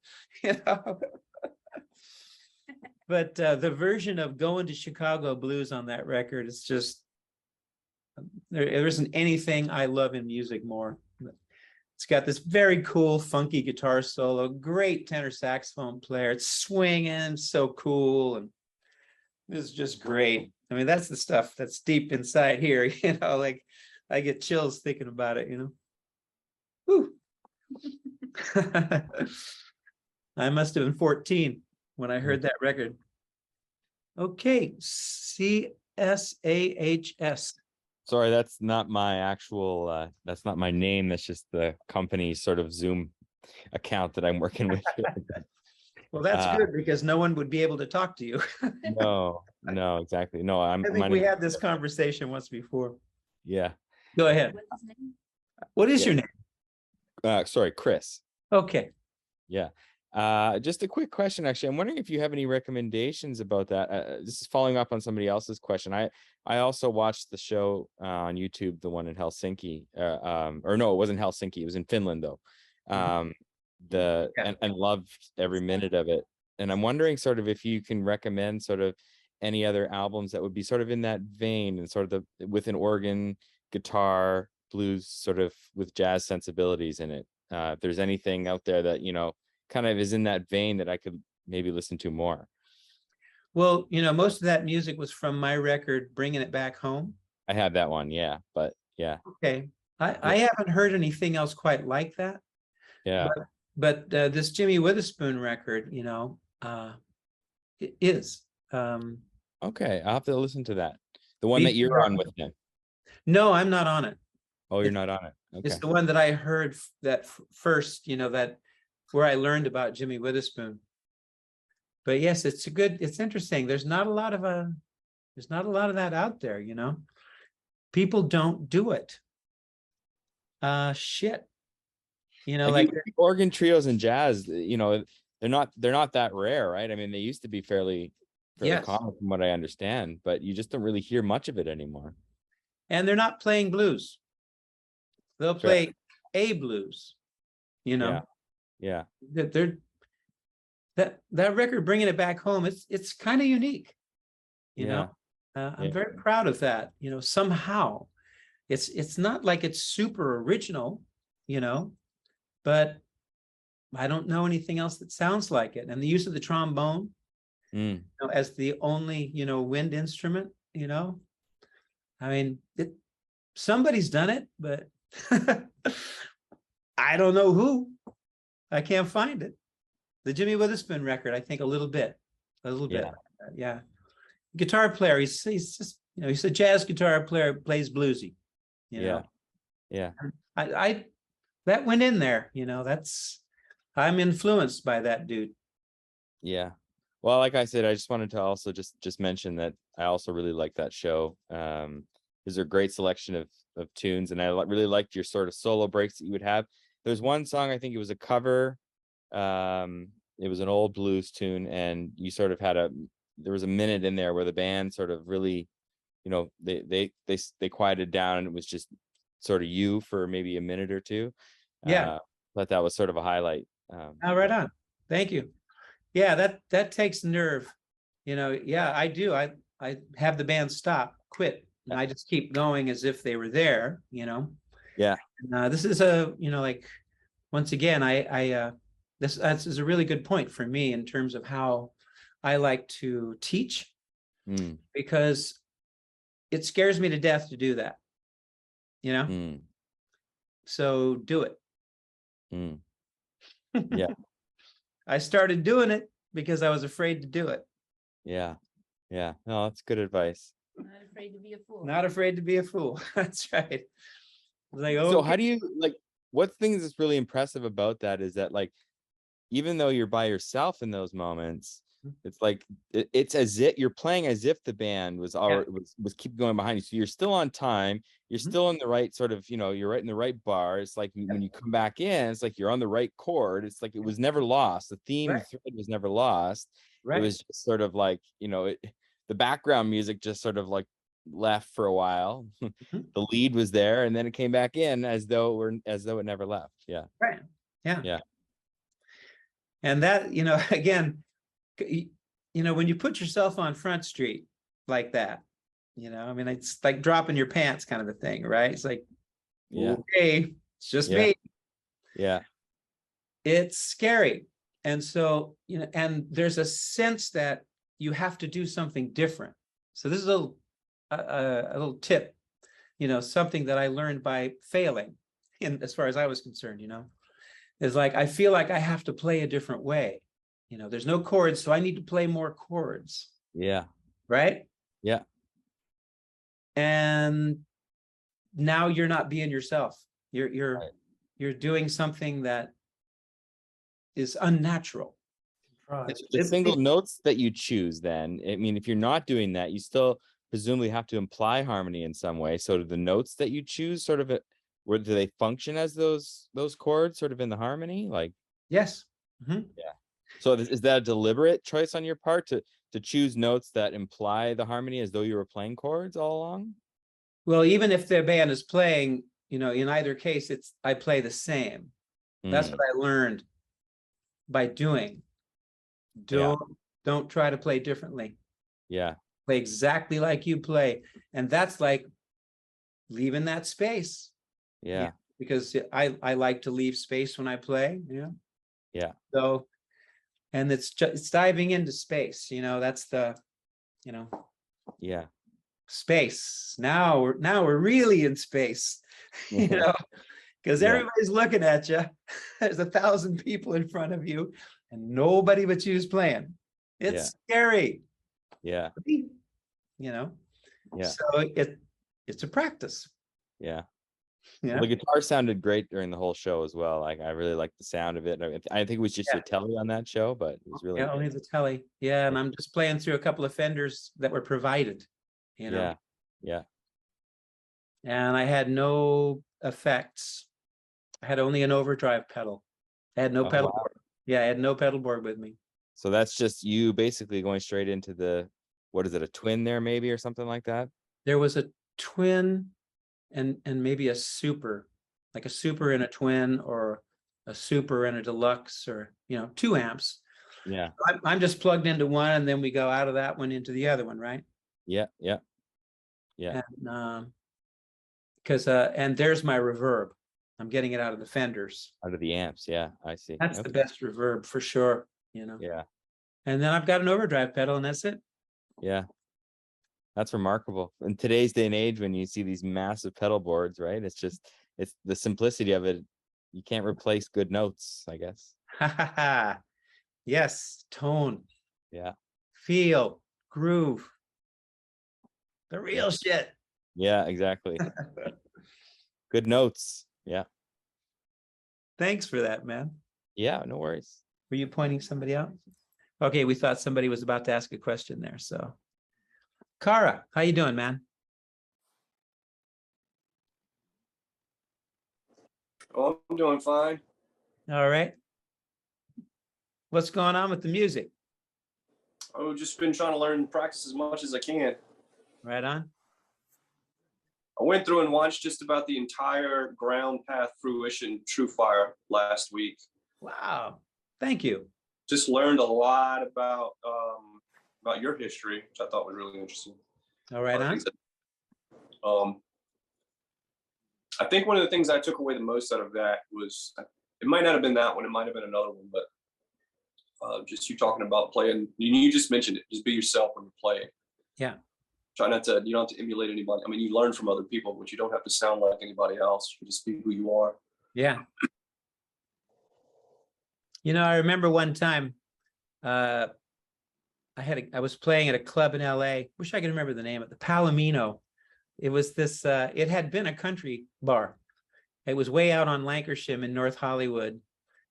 but the version of Going to Chicago Blues on that record is just, there isn't anything I love in music more. It's got this very cool, funky guitar solo, great tenor saxophone player. It's swinging, so cool. And this is just great. I mean, that's the stuff that's deep inside here, like I get chills thinking about it, Whew. I must have been 14 when I heard that record. Okay, CSAHS. Sorry, that's not my actual, that's not my name. That's just the company sort of Zoom account that I'm working with. Well, that's good, because no one would be able to talk to you. No, exactly. No, I think we had this conversation once before. Yeah. Go ahead. What is your name? Sorry, Chris. Okay. Yeah. Just a quick question, actually. I'm wondering if you have any recommendations about that. This is following up on somebody else's question. I also watched the show on YouTube, the one in Helsinki, or no, it wasn't Helsinki. It was in Finland, though. And loved every minute of it. And I'm wondering sort of if you can recommend sort of any other albums that would be sort of in that vein and sort of with an organ, guitar, blues, sort of with jazz sensibilities in it. If there's anything out there that, kind of is in that vein that I could maybe listen to more. Well, most of that music was from my record, Bringing It Back Home. I have that one. Yeah. But yeah. Okay. I haven't heard anything else quite like that. Yeah. But this Jimmy Witherspoon record, it is. Okay. I'll have to listen to that. The one that you're on with him. No, I'm not on it. Oh, you're not on it. Okay. It's the one that I heard that first, that where I learned about Jimmy Witherspoon. But yes, it's interesting. There's not a lot of that out there, People don't do it. Shit. Like organ trios and jazz, they're not that rare, right? I mean, they used to be fairly common from what I understand, but you just don't really hear much of it anymore. And they're not playing blues. They'll play a blues, Yeah. That record, Bringing It Back Home, it's kind of unique, I'm very proud of that. Somehow it's not like it's super original, but I don't know anything else that sounds like it. And the use of the trombone as the only wind instrument, I mean, somebody's done it, but I don't know who. I can't find it. The Jimmy Witherspoon record, I think a little bit. Yeah. Guitar player, he's just, you know, he's a jazz guitar player, plays bluesy. You know? Yeah. I that went in there, you know, I'm influenced by that dude. Yeah. Well, like I said, I just wanted to also just mention that I also really like that show. There's a great selection of tunes, and I really liked your sort of solo breaks that you would have. There's one song, I think it was a cover. It was an old blues tune, and you sort of had there was a minute in there where the band sort of really, you know, they quieted down, and it was just sort of you for maybe a minute or two. Yeah. But that was sort of a highlight. Oh, right on. Thank you. Yeah, that takes nerve. You know, yeah, I do. I have the band stop, quit, and I just keep going as if they were there, you know. Yeah. This is a, you know, like, once again, this is a really good point for me in terms of how I like to teach, because it scares me to death to do that, you know. So do it. Yeah. I started doing it because I was afraid to do it. Yeah. No, that's good advice. Not afraid to be a fool. Not afraid to be a fool. That's right. Like, So okay. how do you, like, what things is really impressive about that is that, like, even though you're by yourself in those moments, it's like it's as if you're playing as if the band was already was keep going behind you. So you're still on time, you're still in the right sort of, you know, you're right in the right bar. It's like when you come back in, it's like you're on the right chord. It's like it was never lost. The theme thread was never lost. It was just sort of like, you know, the background music just sort of like left for a while. The lead was there, and then it came back in as though it never left. Yeah. Right. Yeah. Yeah. And that, you know, again, you know, when you put yourself on Front Street like that, you know, I mean, it's like dropping your pants kind of a thing, right? It's like, okay, it's just me. Yeah. It's scary. And so, you know, and there's a sense that you have to do something different. So this is a little tip, you know, something that I learned by failing, as far as I was concerned, you know, is like, I feel like I have to play a different way. You know, there's no chords, so I need to play more chords. Yeah. Right? Yeah. And now you're not being yourself. You're doing something that is unnatural. The single notes that you choose, then, I mean, if you're not doing that, you still presumably have to imply harmony in some way. So do the notes that you choose sort of where do they function as those chords sort of in the harmony? Like, yes. Yeah. So is that a deliberate choice on your part to choose notes that imply the harmony as though you were playing chords all along? Well, even if the band is playing, you know, in either case, I play the same. That's what I learned by doing. Don't try to play differently. Yeah. Play exactly like you play. And that's like leaving that space. Yeah. Because I like to leave space when I play. Yeah. Yeah. So, and it's diving into space, you know, that's the, you know. Yeah. Space. Now we're really in space, you know, because everybody's looking at you. There's 1,000 people in front of you and nobody but you's playing. It's scary. Yeah. You know. Yeah. So it's a practice. Yeah. Yeah. Well, the guitar sounded great during the whole show as well. Like, I really liked the sound of it. I think it was just your telly on that show, but it was really only the telly. Yeah, and I'm just playing through a couple of Fenders that were provided. You know. Yeah. And I had no effects. I had only an overdrive pedal. I had no pedal board. Yeah, I had no pedal board with me. So that's just you basically going straight into the, what is it, a twin there maybe or something like that? There was a twin and maybe a super, like a super and a twin, or a super and a deluxe, or, you know, 2 amps. Yeah. I'm just plugged into one, and then we go out of that one into the other one, right? Yeah. And and there's my reverb. I'm getting it out of the Fenders. Out of the amps, yeah, I see. That's the best reverb for sure, you know. Yeah. And then I've got an overdrive pedal, and that's it. Yeah. That's remarkable. In today's day and age, when you see these massive pedal boards, right? It's it's the simplicity of it. You can't replace good notes, I guess. Yes, tone, Yeah. feel, groove, the real shit. Yeah, exactly. Good notes. Yeah. Thanks for that, man. Yeah, no worries. Were you pointing somebody out? Okay, we thought somebody was about to ask a question there. So, Kara, how you doing, man? Oh, I'm doing fine. All right. What's going on with the music? I've just been trying to learn and practice as much as I can. Right on. I went through and watched just about the entire Ground Path Fruition True Fire last week. Wow. Thank you. Just learned a lot about your history, which I thought was really interesting. All right on. I think one of the things I took away the most out of that was, it might not have been that one, it might have been another one, but just you talking about playing, you just mentioned it, just be yourself when you play. Yeah. Try not to, you don't have to emulate anybody. I mean, you learn from other people, but you don't have to sound like anybody else. You just be who you are. Yeah. You know, I remember one time I was playing at a club in LA. Wish I could remember the name of it, the Palomino. It was this, it had been a country bar. It was way out on Lankershim in North Hollywood.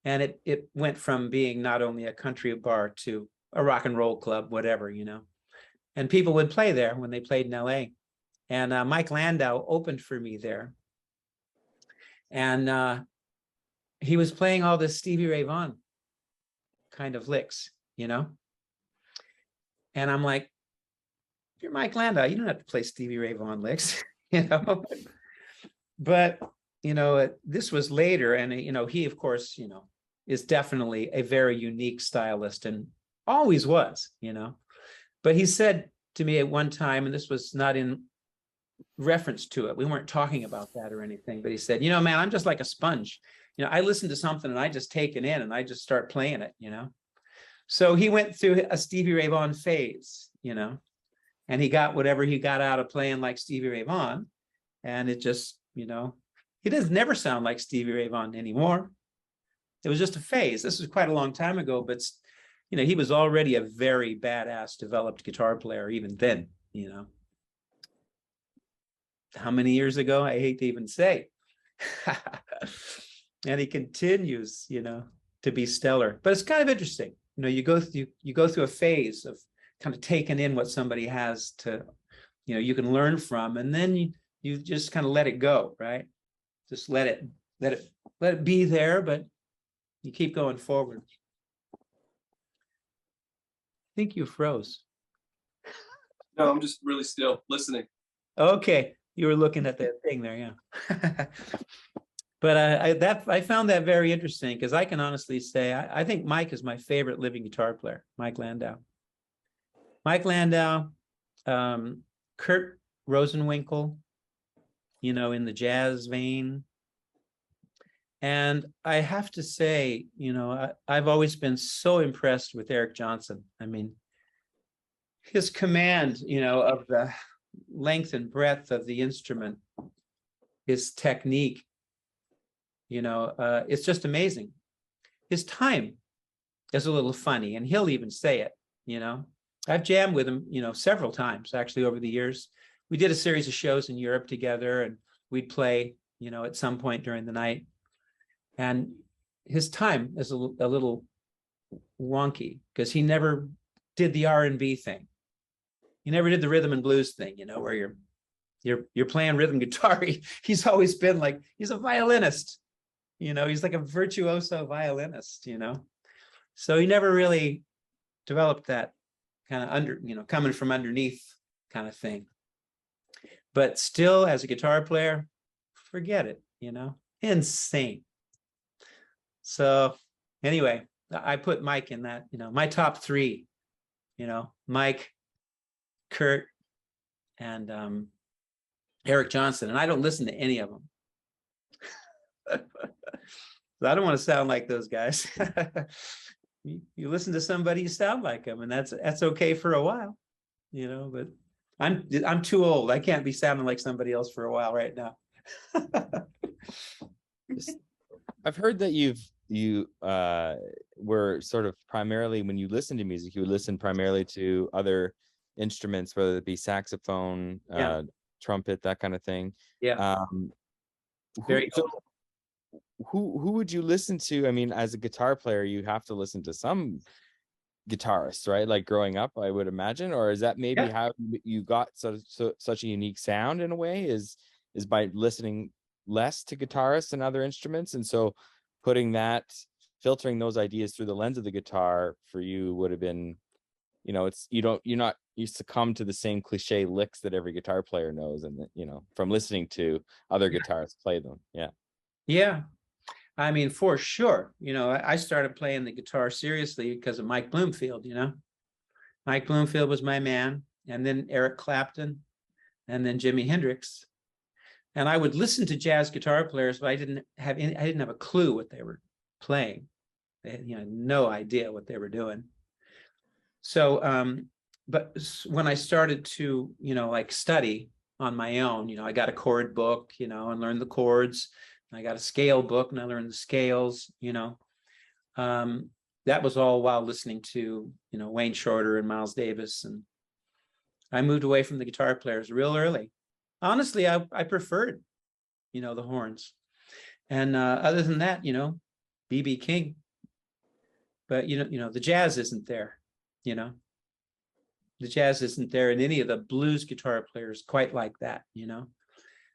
And it went from being not only a country bar to a rock and roll club, whatever, you know. And people would play there when they played in LA. And Mike Landau opened for me there. And he was playing all this Stevie Ray Vaughan kind of licks, you know. And I'm like, if you're Mike Landau, you don't have to play Stevie Ray Vaughan licks, you know. But, you know, this was later. And, you know, he, of course, you know, is definitely a very unique stylist and always was, you know. But he said to me at one time, and this was not in reference to it, we weren't talking about that or anything, but he said, you know, man, I'm just like a sponge. You know, I listen to something and I just take it in and I just start playing it, you know. So he went through a Stevie Ray Vaughan phase, you know, and he got whatever he got out of playing like Stevie Ray Vaughan. And it just, you know, he does never sound like Stevie Ray Vaughan anymore. It was just a phase. This was quite a long time ago, but, you know, he was already a very badass developed guitar player even then, you know. How many years ago? I hate to even say. And he continues, you know, to be stellar. But it's kind of interesting. You know, you go through a phase of kind of taking in what somebody has to, you know, you can learn from, and then you just kind of let it go, right? Just let it be there, but you keep going forward. I think you froze. No, I'm just really still listening. Okay, you were looking at that thing there, yeah. But I found that very interesting because I can honestly say I think Mike is my favorite living guitar player, Mike Landau. Mike Landau, Kurt Rosenwinkel, you know, in the jazz vein. And I have to say, you know, I've always been so impressed with Eric Johnson. I mean, his command, you know, of the length and breadth of the instrument, his technique, you know, it's just amazing. His time is a little funny, and he'll even say it, you know. I've jammed with him, you know, several times actually over the years. We did a series of shows in Europe together, and we'd play, you know, at some point during the night. And his time is a little wonky because he never did the R&B thing. He never did the rhythm and blues thing, you know, where you're playing rhythm guitar. He's always been like, he's a violinist, you know, he's like a virtuoso violinist, you know. So he never really developed that kind of coming from underneath kind of thing. But still, as a guitar player, forget it, you know, insane. So anyway, I put Mike in that, you know, my top three, you know, Mike, Kurt, and Eric Johnson. And I don't listen to any of them. I don't want to sound like those guys. You listen to somebody, you sound like them, and that's okay for a while, you know, but I'm too old. I can't be sounding like somebody else for a while right now. I've heard that you were sort of primarily, when you listen to music, you would listen primarily to other instruments, whether it be saxophone, trumpet, that kind of thing. Yeah. Very who would you listen to? I mean, as a guitar player, you have to listen to some guitarists, right? Like growing up, I would imagine, or is that maybe how you got such a unique sound in a way? Is by listening less to guitarists and other instruments, and so filtering those ideas through the lens of the guitar for you would have been, you succumb to the same cliche licks that every guitar player knows, and from listening to other guitarists play them. Yeah. I mean, for sure. I started playing the guitar seriously because of Mike Bloomfield, Mike Bloomfield was my man, and then Eric Clapton, and then Jimi Hendrix. And I would listen to jazz guitar players, but I didn't have a clue what they were playing. They had, no idea what they were doing. So, but when I started to, like study on my own, I got a chord book, and learned the chords. I got a scale book and I learned the scales, that was all while listening to, Wayne Shorter and Miles Davis. And I moved away from the guitar players real early. Honestly, I preferred, the horns. And other than that, B.B. King. But, the jazz isn't there, The jazz isn't there in any of the blues guitar players quite like that,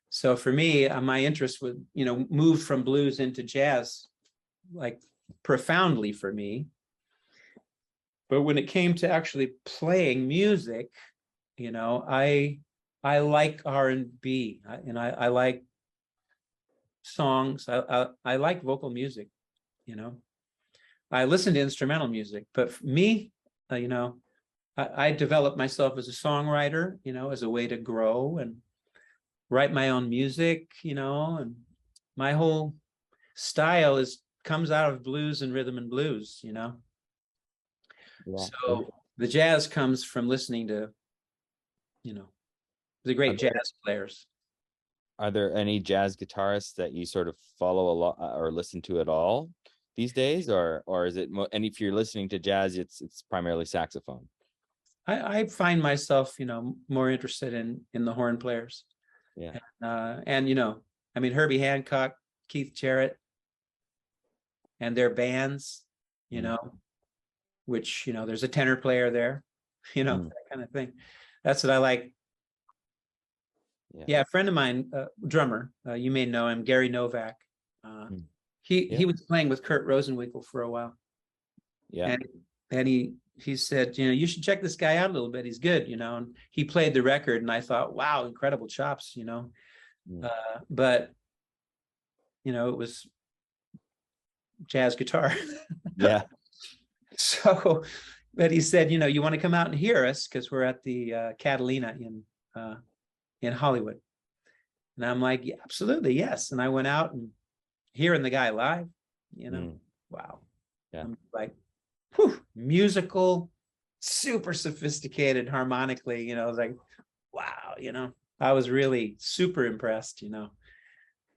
So for me, my interest would, move from blues into jazz, like profoundly for me. But when it came to actually playing music, I like R&B, and I like songs. I like vocal music, I listen to instrumental music, but for me, I developed myself as a songwriter, as a way to grow and write my own music, and my whole style comes out of blues and rhythm and blues, So the jazz comes from listening to, the great jazz players. Are there any jazz guitarists that you sort of follow a lot or listen to at all these days, or is it? And if you're listening to jazz, it's primarily saxophone. I find myself, more interested in the horn players. Yeah. And Herbie Hancock, Keith Jarrett, and their bands, which, there's a tenor player there, that kind of thing. That's what I like. Yeah, a friend of mine, drummer, you may know him, Gary Novak. He was playing with Kurt Rosenwinkel for a while. Yeah. And he said, you should check this guy out a little bit. He's good, and he played the record, and I thought, wow, incredible chops, but it was jazz guitar. Yeah. So, but he said, you want to come out and hear us, because we're at the Catalina in Hollywood. And I'm like, yeah, absolutely, yes. And I went out, and hearing the guy live, wow. Yeah. I'm like, whew, musical, super sophisticated harmonically, I was like, wow, I was really super impressed,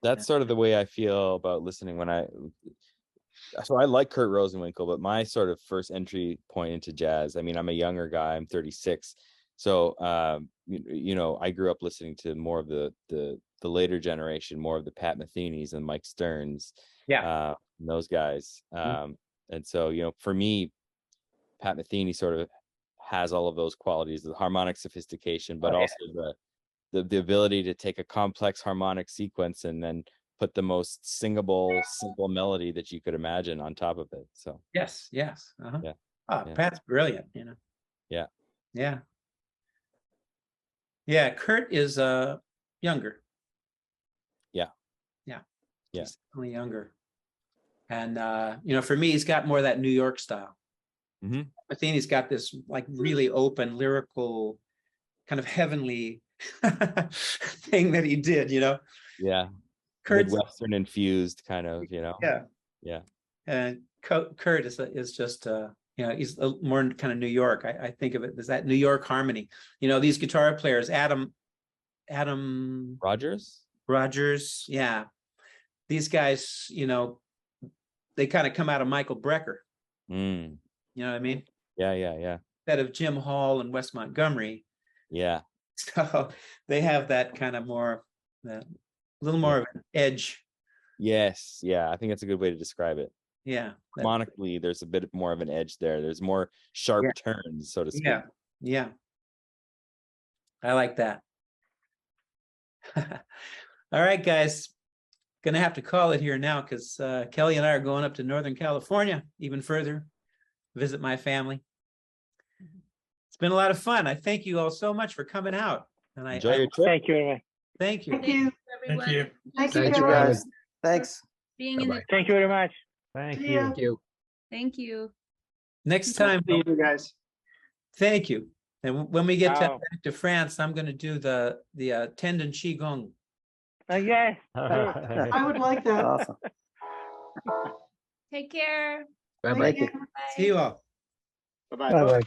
That's sort of the way I feel about listening so I like Kurt Rosenwinkel, but my sort of first entry point into jazz, I'm a younger guy, I'm 36. So, I grew up listening to more of the later generation, more of the Pat Metheny's and Mike Stearns, those guys. And so, for me, Pat Metheny sort of has all of those qualities, the harmonic sophistication, but also the ability to take a complex harmonic sequence and then put the most singable, simple melody that you could imagine on top of it. So yes. Uh-huh. Yeah. Pat's brilliant, Yeah. Yeah, Kurt is younger. Yeah. He's definitely younger. And for me, he's got more of that New York style. Metheny's got this like really open, lyrical, kind of heavenly thing that he did, Yeah. Kurt's Midwestern infused kind of, Yeah. And Kurt is just he's more kind of New York. I think of it as that New York harmony. These guitar players, Adam Rogers, yeah. these guys, you know, they kind of come out of Michael Brecker. Mm. You know what I mean? Yeah. Instead of Jim Hall and Wes Montgomery. Yeah. So they have that kind of more, a little more of an edge. Yes. Yeah. I think that's a good way to describe it. Yeah. Harmonically, there's a bit more of an edge there. There's more sharp turns, so to speak. Yeah. I like that. All right, guys. Gonna have to call it here now because Kelly and I are going up to Northern California even further, visit my family. It's been a lot of fun. I thank you all so much for coming out. And Enjoy your trip. Thank you very much. Thank you. Thank you, everyone. Thank you. Thank you, guys. Thanks. Being in the, Thank you very much. Thank you. thank you. Next time, See you guys. thank you. And when we get Ciao. back to France, I'm going to do the tendon Qigong. Yes. I would like that. Awesome. Take care. Thank you. See you all. Bye-bye. Bye-bye.